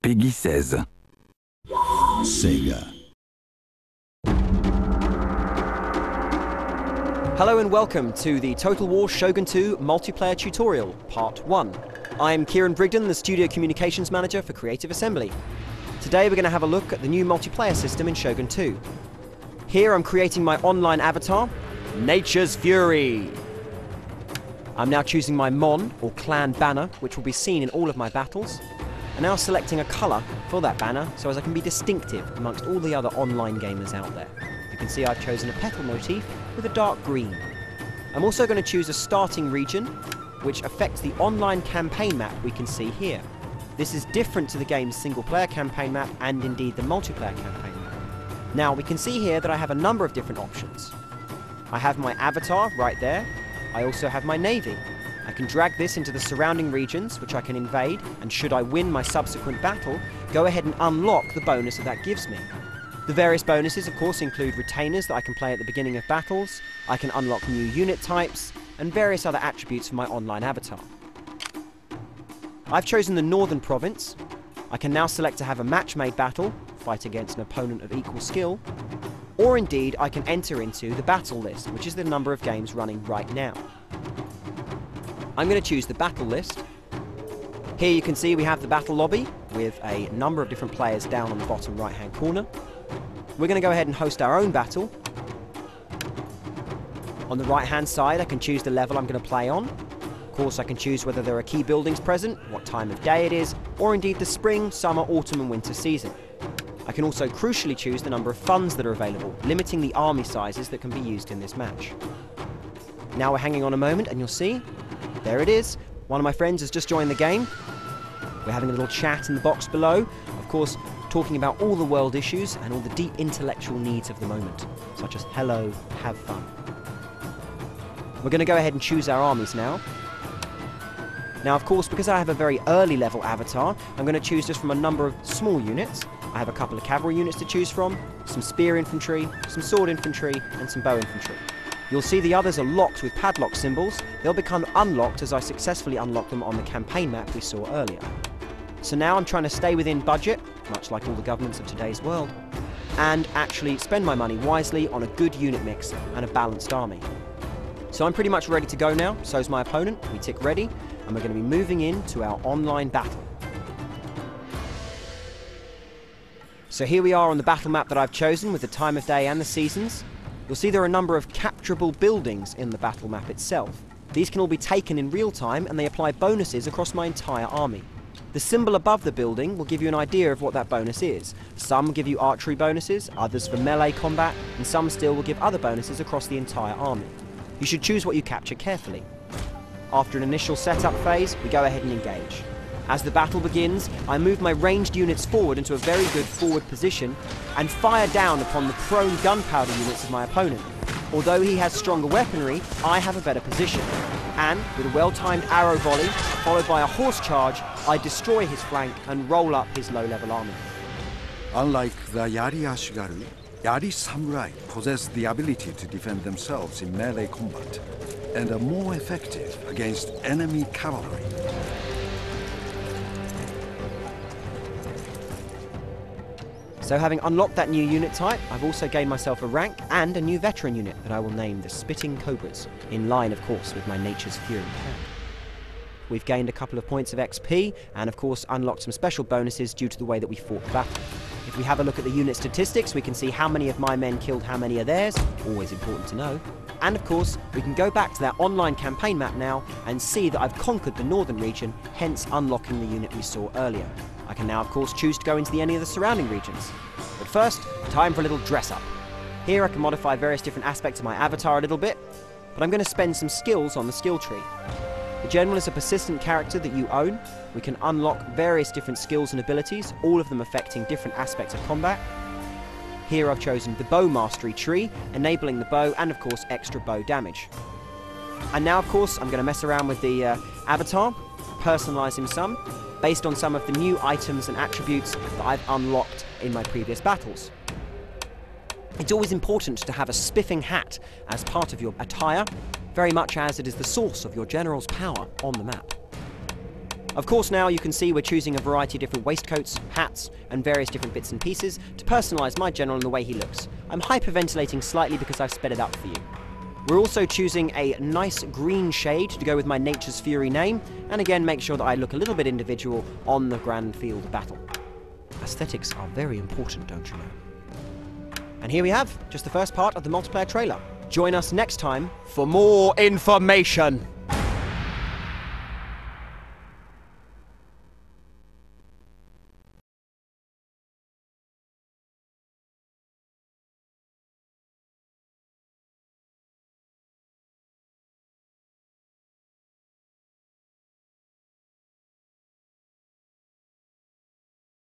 Peggy 16. Sega. Hello and welcome to the Total War Shogun 2 multiplayer tutorial, part 1. I'm Kieran Brigden, the Studio Communications Manager for Creative Assembly. Today we're going to have a look at the new multiplayer system in Shogun 2. Here I'm creating my online avatar, Nature's Fury. I'm now choosing my Mon, or clan banner, which will be seen in all of my battles, and now selecting a colour for that banner so as I can be distinctive amongst all the other online gamers out there. You can see I've chosen a petal motif with a dark green. I'm also going to choose a starting region, which affects the online campaign map we can see here. This is different to the game's single-player campaign map and indeed the multiplayer campaign map. Now we can see here that I have a number of different options. I have my avatar right there. I also have my navy. I can drag this into the surrounding regions, which I can invade, and should I win my subsequent battle, go ahead and unlock the bonus that gives me. The various bonuses, of course, include retainers that I can play at the beginning of battles, I can unlock new unit types, and various other attributes for my online avatar. I've chosen the Northern Province. I can now select to have a match-made battle, fight against an opponent of equal skill, or indeed I can enter into the battle list, which is the number of games running right now. I'm going to choose the battle list. Here you can see we have the battle lobby with a number of different players down on the bottom right-hand corner. We're going to go ahead and host our own battle. On the right-hand side, I can choose the level I'm going to play on. Of course, I can choose whether there are key buildings present, what time of day it is, or indeed the spring, summer, autumn and winter season. I can also crucially choose the number of funds that are available, limiting the army sizes that can be used in this match. Now we're hanging on a moment and you'll see, there it is. One of my friends has just joined the game. We're having a little chat in the box below. Of course, talking about all the world issues and all the deep intellectual needs of the moment, such as hello, have fun. We're going to go ahead and choose our armies now. Now, of course, because I have a very early level avatar, I'm going to choose just from a number of small units. I have a couple of cavalry units to choose from, some spear infantry, some sword infantry, and some bow infantry. You'll see the others are locked with padlock symbols. They'll become unlocked as I successfully unlock them on the campaign map we saw earlier. So now I'm trying to stay within budget, much like all the governments of today's world, and actually spend my money wisely on a good unit mix and a balanced army. So I'm pretty much ready to go now, so's my opponent. We tick ready, and we're going to be moving into our online battle. So here we are on the battle map that I've chosen with the time of day and the seasons. You'll see there are a number of capturable buildings in the battle map itself. These can all be taken in real time and they apply bonuses across my entire army. The symbol above the building will give you an idea of what that bonus is. Some give you archery bonuses, others for melee combat, and some still will give other bonuses across the entire army. You should choose what you capture carefully. After an initial setup phase, we go ahead and engage. As the battle begins, I move my ranged units forward into a very good forward position and fire down upon the prone gunpowder units of my opponent. Although he has stronger weaponry, I have a better position. And, with a well-timed arrow volley, followed by a horse charge, I destroy his flank and roll up his low-level army. Unlike the Yari Ashigaru, Yari Samurai possess the ability to defend themselves in melee combat and are more effective against enemy cavalry. So having unlocked that new unit type, I've also gained myself a rank and a new veteran unit that I will name the Spitting Cobras, in line of course with my Nature's Fury pack. We've gained a couple of points of XP and of course unlocked some special bonuses due to the way that we fought the battle. If we have a look at the unit statistics, we can see how many of my men killed how many of theirs, always important to know. And of course, we can go back to that online campaign map now and see that I've conquered the northern region, hence unlocking the unit we saw earlier. I can now, of course, choose to go into any of the surrounding regions. But first, time for a little dress-up. Here I can modify various different aspects of my avatar a little bit, but I'm going to spend some skills on the skill tree. The General is a persistent character that you own. We can unlock various different skills and abilities, all of them affecting different aspects of combat. Here I've chosen the Bow Mastery tree, enabling the bow and, of course, extra bow damage. And now, of course, I'm going to mess around with the avatar, personalise him some, based on some of the new items and attributes that I've unlocked in my previous battles. It's always important to have a spiffing hat as part of your attire, very much as it is the source of your general's power on the map. Of course, now you can see we're choosing a variety of different waistcoats, hats, and various different bits and pieces to personalise my general and the way he looks. I'm hyperventilating slightly because I've sped it up for you. We're also choosing a nice green shade to go with my Nature's Fury name, and again make sure that I look a little bit individual on the grand field of battle. Aesthetics are very important, don't you know? And here we have just the first part of the multiplayer trailer. Join us next time for more information!